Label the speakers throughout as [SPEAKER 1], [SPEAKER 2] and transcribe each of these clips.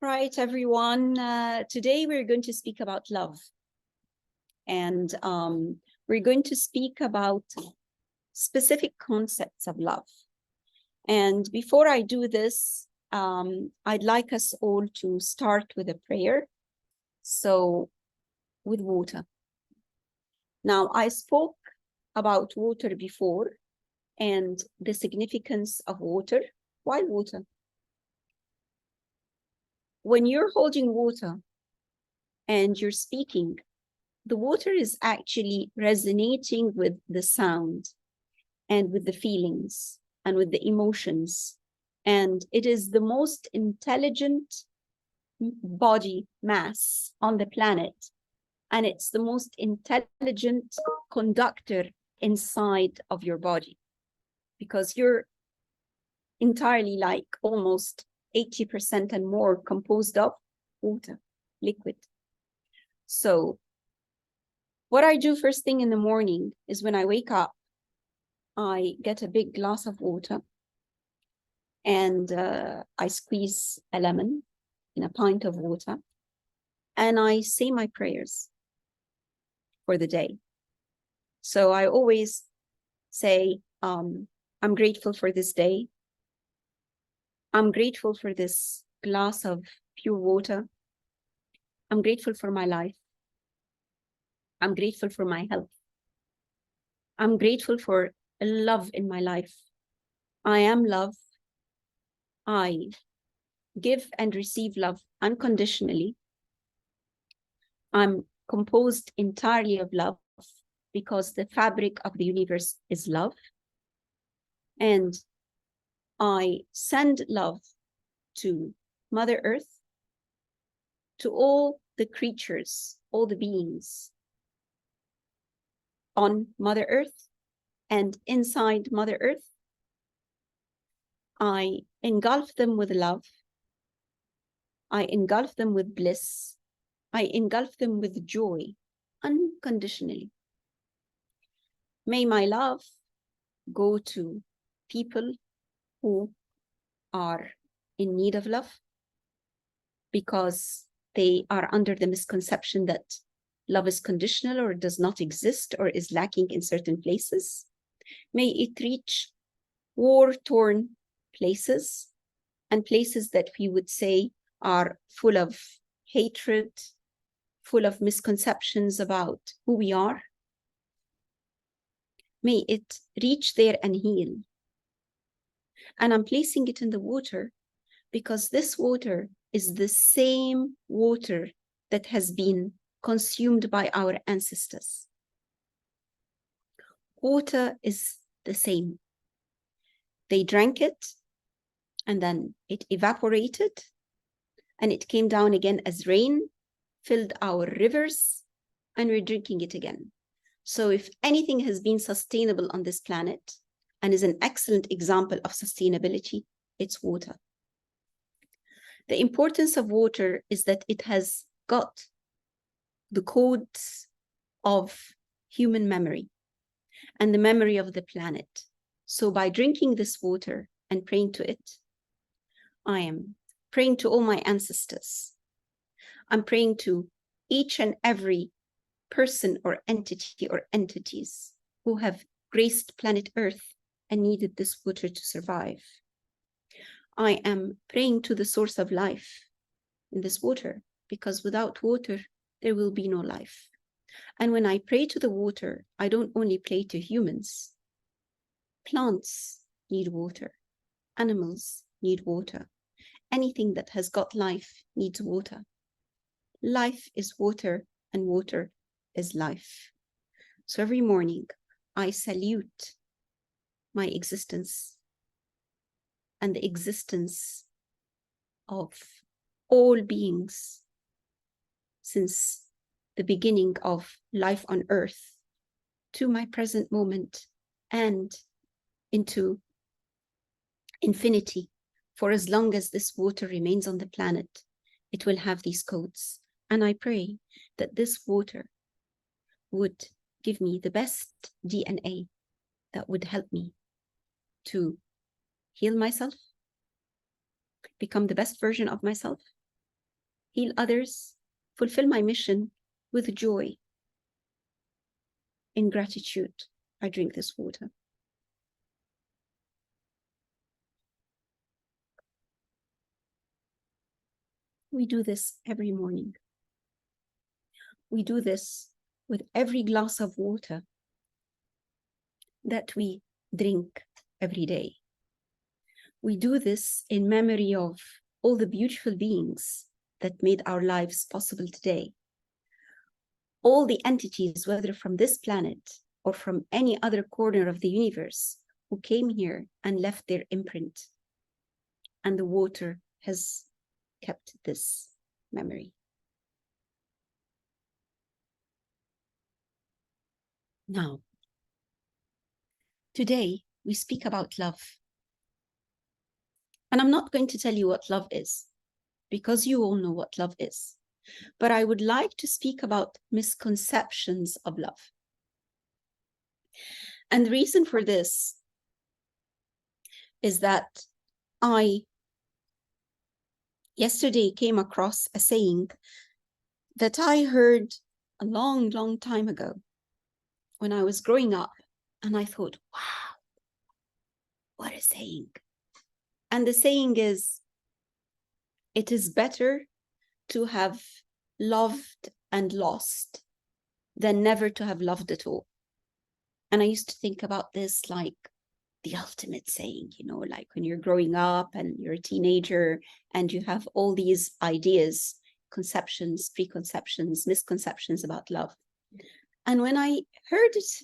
[SPEAKER 1] Right, everyone. Today we're going to speak about love. And we're going to speak about specific concepts of love. And before I do this, I'd like us all to start with a prayer. So, with water. Now, I spoke about water before and the significance of water. Why water? When you're holding water and you're speaking, the water is actually resonating with the sound and with the feelings and with the emotions. And it is the most intelligent body mass on the planet. And it's the most intelligent conductor inside of your body, because you're entirely, like almost 80% and more, composed of water, liquid. So what I do first thing in the morning is when I wake up, I get a big glass of water and I squeeze a lemon in a pint of water and I say my prayers for the day. So I always say, I'm grateful for this day. I'm grateful for this glass of pure water. I'm grateful for my life. I'm grateful for my health. I'm grateful for love in my life. I am love. I give and receive love unconditionally. I'm composed entirely of love because the fabric of the universe is love. And I send love to Mother Earth, to all the creatures, all the beings on Mother Earth and inside Mother Earth. I engulf them with love. I engulf them with bliss. I engulf them with joy unconditionally. May my love go to people who are in need of love because they are under the misconception that love is conditional or does not exist or is lacking in certain places. May it reach war-torn places and places that we would say are full of hatred, full of misconceptions about who we are. May it reach there and heal. And I'm placing it in the water because this water is the same water that has been consumed by our ancestors. Water is the same. They drank it and then it evaporated and it came down again as rain, filled our rivers, and we're drinking it again. So if anything has been sustainable on this planet and is an excellent example of sustainability, it's water. The importance of water is that it has got the codes of human memory and the memory of the planet. So by drinking this water and praying to it, I am praying to all my ancestors. I'm praying to each and every person or entity or entities who have graced planet Earth and needed this water to survive. I am praying to the source of life in this water, because without water, there will be no life. And when I pray to the water, I don't only pray to humans. Plants need water. Animals need water. Anything that has got life needs water. Life is water, and water is life. So every morning, I salute my existence and the existence of all beings since the beginning of life on Earth to my present moment and into infinity. For as long as this water remains on the planet, it will have these codes. And I pray that this water would give me the best DNA that would help me to heal myself, become the best version of myself, heal others, fulfill my mission with joy. In gratitude, I drink this water. We do this every morning. We do this with every glass of water that we drink every day. We do this in memory of all the beautiful beings that made our lives possible today. All the entities, whether from this planet or from any other corner of the universe, who came here and left their imprint. And the water has kept this memory. Now, today we speak about love. And I'm not going to tell you what love is, because you all know what love is. But I would like to speak about misconceptions of love. And the reason for this is that I yesterday came across a saying that I heard a long, long time ago when I was growing up. And I thought, wow, what a saying. And the saying is, it is better to have loved and lost than never to have loved at all. And I used to think about this like the ultimate saying, you know, like when you're growing up and you're a teenager and you have all these ideas, conceptions, preconceptions, misconceptions about love. And when I heard it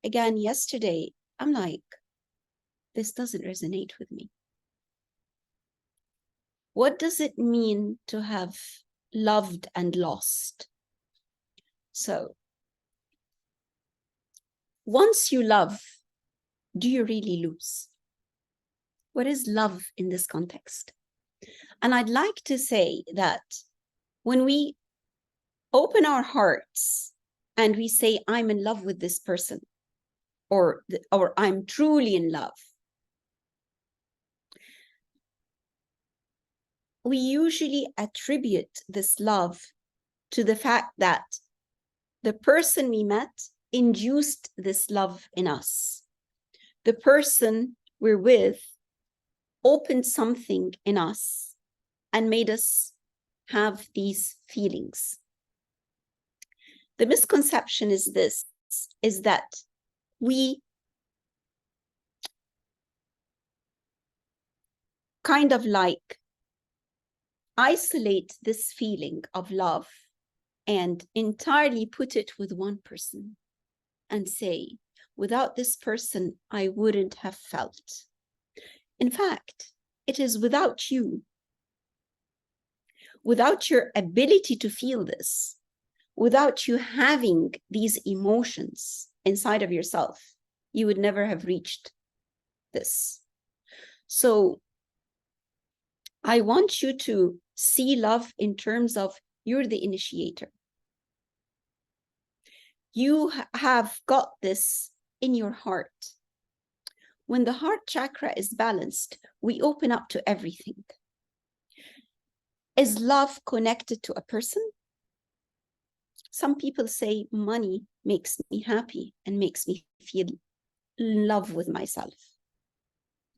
[SPEAKER 1] again yesterday, I'm like, this doesn't resonate with me. What does it mean to have loved and lost? So, once you love, do you really lose? What is love in this context? And I'd like to say that when we open our hearts and we say, I'm in love with this person, or I'm truly in love, we usually attribute this love to the fact that the person we met induced this love in us. The person we're with opened something in us and made us have these feelings. The misconception is this, is that we kind of like isolate this feeling of love and entirely put it with one person and say, without this person, I wouldn't have felt. In fact, it is without you, without your ability to feel this, without you having these emotions inside of yourself, you would never have reached this. So I want you to see love in terms of you're the initiator. You have got this in your heart. When the heart chakra is balanced, we open up to everything. Is love connected to a person? Some people say money makes me happy and makes me feel in love with myself.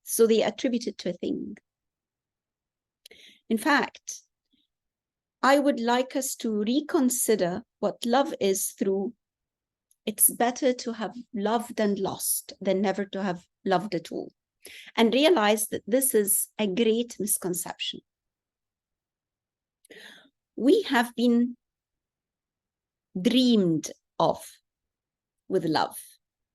[SPEAKER 1] So they attribute it to a thing. In fact, I would like us to reconsider what love is through it's better to have loved and lost than never to have loved at all. And realize that this is a great misconception. We have been dreamed of with love,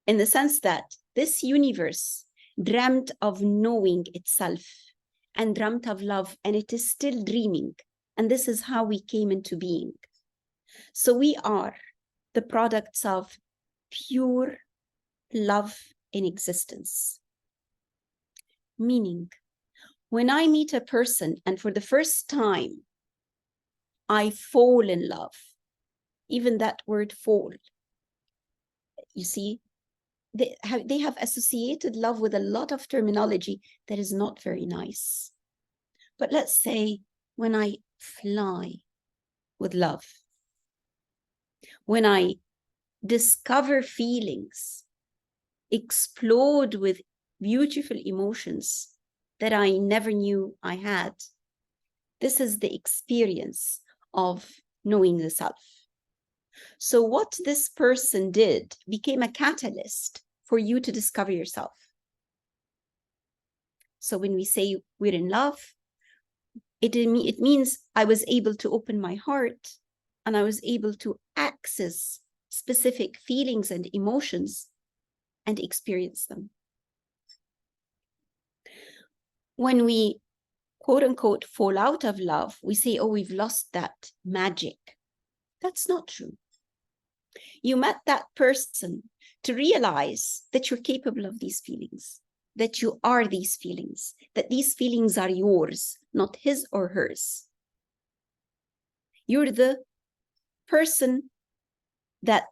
[SPEAKER 1] in the sense that this universe dreamt of knowing itself and dreamt of love, and it is still dreaming. And this is how we came into being. So we are the products of pure love in existence. Meaning, when I meet a person and for the first time, I fall in love, even that word fall, you see, they have associated love with a lot of terminology that is not very nice. But let's say when I fly with love. When I discover feelings, explode with beautiful emotions that I never knew I had, this is the experience of knowing the self. So what this person did became a catalyst for you to discover yourself. So when we say we're in love, it means I was able to open my heart and I was able to access specific feelings and emotions and experience them. When we, quote unquote, fall out of love, we say, oh, we've lost that magic. That's not true. You met that person to realize that you're capable of these feelings, that you are these feelings, that these feelings are yours, not his or hers. You're the person that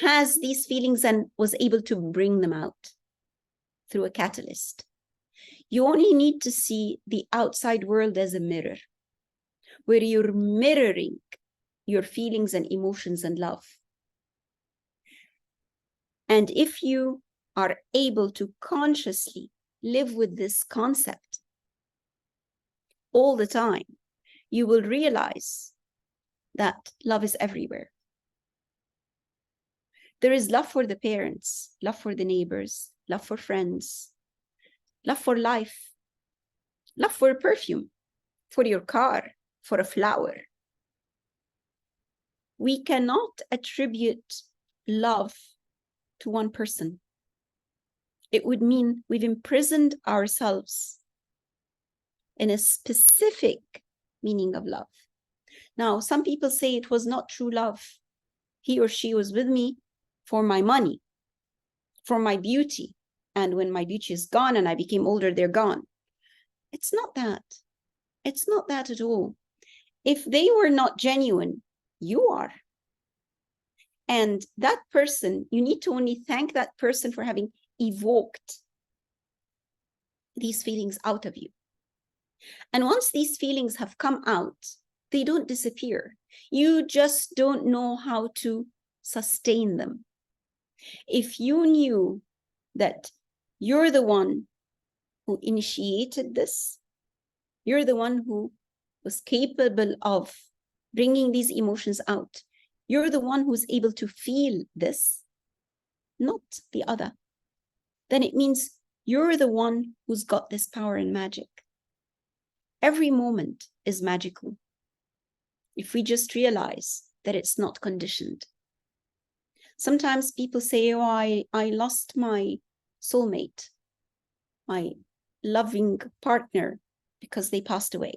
[SPEAKER 1] has these feelings and was able to bring them out through a catalyst. You only need to see the outside world as a mirror, where you're mirroring your feelings and emotions and love. And if you are able to consciously live with this concept all the time, you will realize that love is everywhere. There is love for the parents, love for the neighbors, love for friends, love for life, love for a perfume, for your car, for a flower. We cannot attribute love to one person. It would mean we've imprisoned ourselves in a specific meaning of love. Now, some people say it was not true love. He or she was with me for my money, for my beauty. And when my beauty is gone and I became older, they're gone. It's not that. It's not that at all. If they were not genuine, you are. And that person, you need to only thank that person for having evoked these feelings out of you. And once these feelings have come out, they don't disappear. You just don't know how to sustain them. If you knew that you're the one who initiated this, you're the one who was capable of bringing these emotions out, you're the one who's able to feel this, not the other, then it means you're the one who's got this power and magic. Every moment is magical if we just realize that it's not conditioned. Sometimes people say, oh, I lost my soulmate, my loving partner, because they passed away.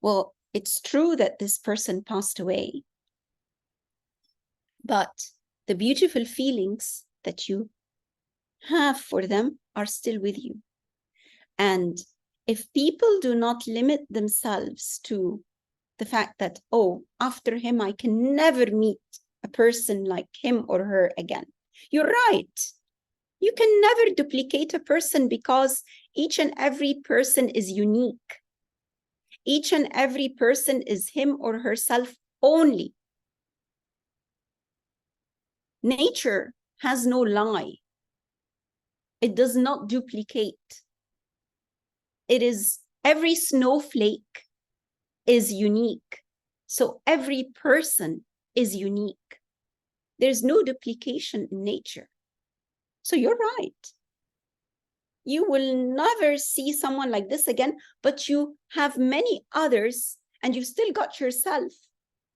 [SPEAKER 1] Well, it's true that this person passed away, but the beautiful feelings that you have for them are still with you. And if people do not limit themselves to the fact that, oh, after him, I can never meet a person like him or her again. You're right. You can never duplicate a person because each and every person is unique. Each and every person is him or herself only. Nature has no lie. It does not duplicate. It is every snowflake is unique. So every person is unique. There's no duplication in nature. So you're right. You will never see someone like this again, but you have many others and you've still got yourself.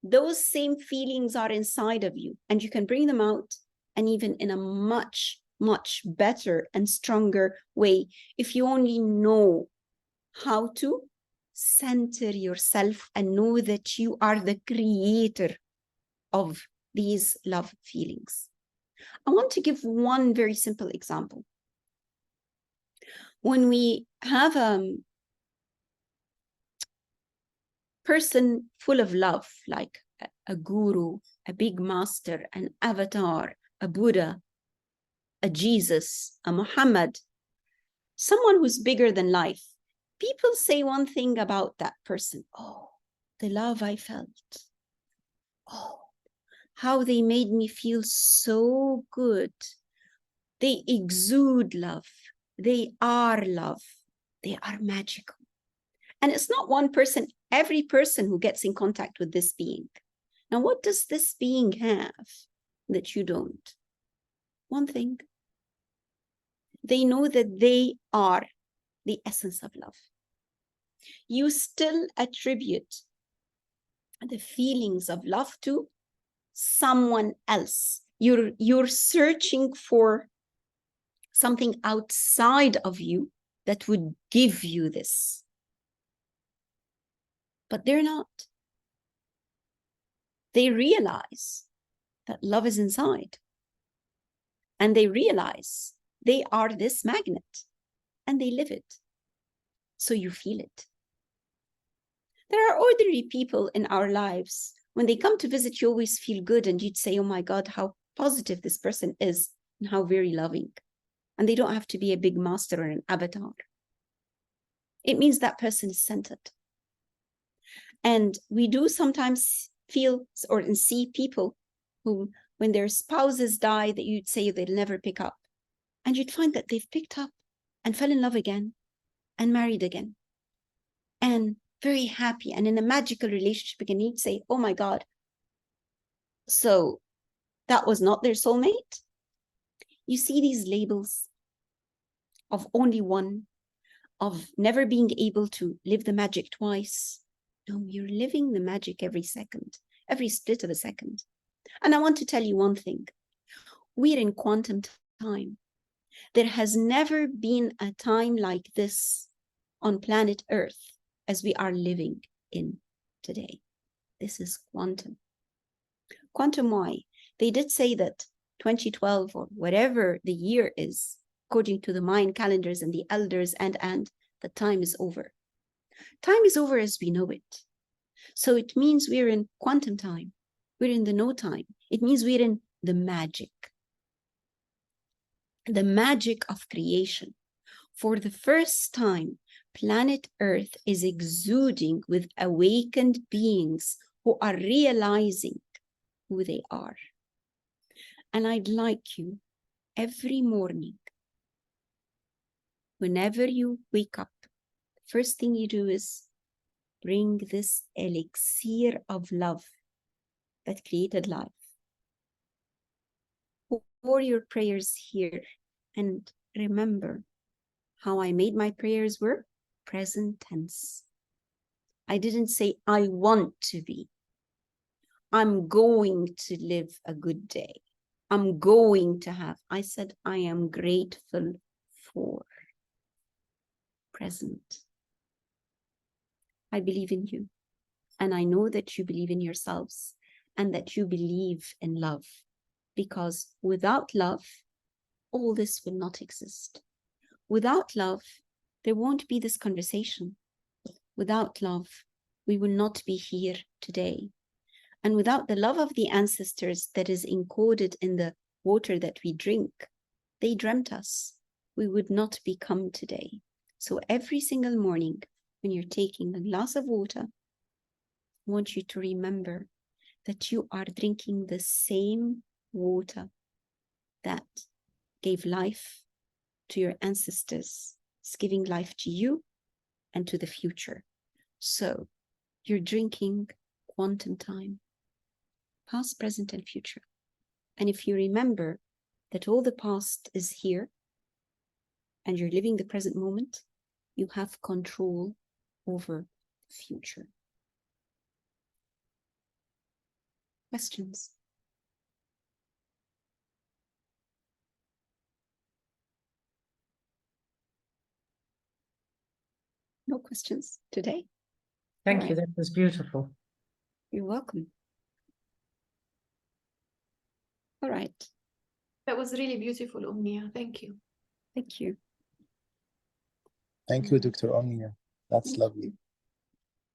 [SPEAKER 1] Those same feelings are inside of you and you can bring them out, and even in a much, much better and stronger way if you only know how to center yourself and know that you are the creator of these love feelings. I want to give one very simple example. When we have a person full of love, like a guru, a big master, an avatar, a Buddha, a Jesus, a Muhammad, someone who's bigger than life, people say one thing about that person. Oh, the love I felt. Oh, how they made me feel so good. They exude love. They are love. They are magical. And it's not one person, every person who gets in contact with this being. Now, what does this being have that you don't? One thing. They know that they are the essence of love. You still attribute the feelings of love to someone else. You're searching for something outside of you that would give you this. But they're not. They realize that love is inside. And they realize they are this magnet and they live it. So you feel it. There are ordinary people in our lives. When they come to visit, you always feel good and you'd say, oh my God, how positive this person is and how very loving. And they don't have to be a big master or an avatar. It means that person is centered. And we do sometimes feel or see people who, when their spouses die, that you'd say they'll never pick up. And you'd find that they've picked up and fell in love again and married again. And very happy and in a magical relationship again. You'd say, oh my God, so that was not their soulmate? You see these labels of only one, of never being able to live the magic twice. No, you're living the magic every second, every split of a second. And I want to tell you one thing. We're in quantum time. There has never been a time like this on planet Earth as we are living in today. This is quantum. Quantum why? They did say that 2012 or whatever the year is, according to the Mayan calendars and the elders, and the time is over. Time is over as we know it. So it means we're in quantum time. We're in the no time. It means we're in the magic of creation. For the first time, planet Earth is exuding with awakened beings who are realizing who they are. And I'd like you every morning, whenever you wake up, the first thing you do is bring this elixir of love that created life. Pour your prayers here and remember how I made my prayers were present tense. I didn't say I want to be. I'm going to live a good day. I'm going to have. I said I am grateful for. Present. I believe in you. And I know that you believe in yourselves and that you believe in love. Because without love, all this will not exist. Without love, there won't be this conversation. Without love, we will not be here today. And without the love of the ancestors that is encoded in the water that we drink, they dreamt us. We would not become today. So every single morning, when you're taking a glass of water, I want you to remember that you are drinking the same water that gave life to your ancestors. It's giving life to you and to the future. So you're drinking quantum time, past, present, and future. And if you remember that all the past is here and you're living the present moment, you have control over the future. Questions? No questions today?
[SPEAKER 2] Thank you. That was beautiful.
[SPEAKER 1] You're welcome. All right.
[SPEAKER 3] That was really beautiful, Omnia. Thank you.
[SPEAKER 1] Thank you.
[SPEAKER 4] Thank you, Dr. Omnia. That's lovely.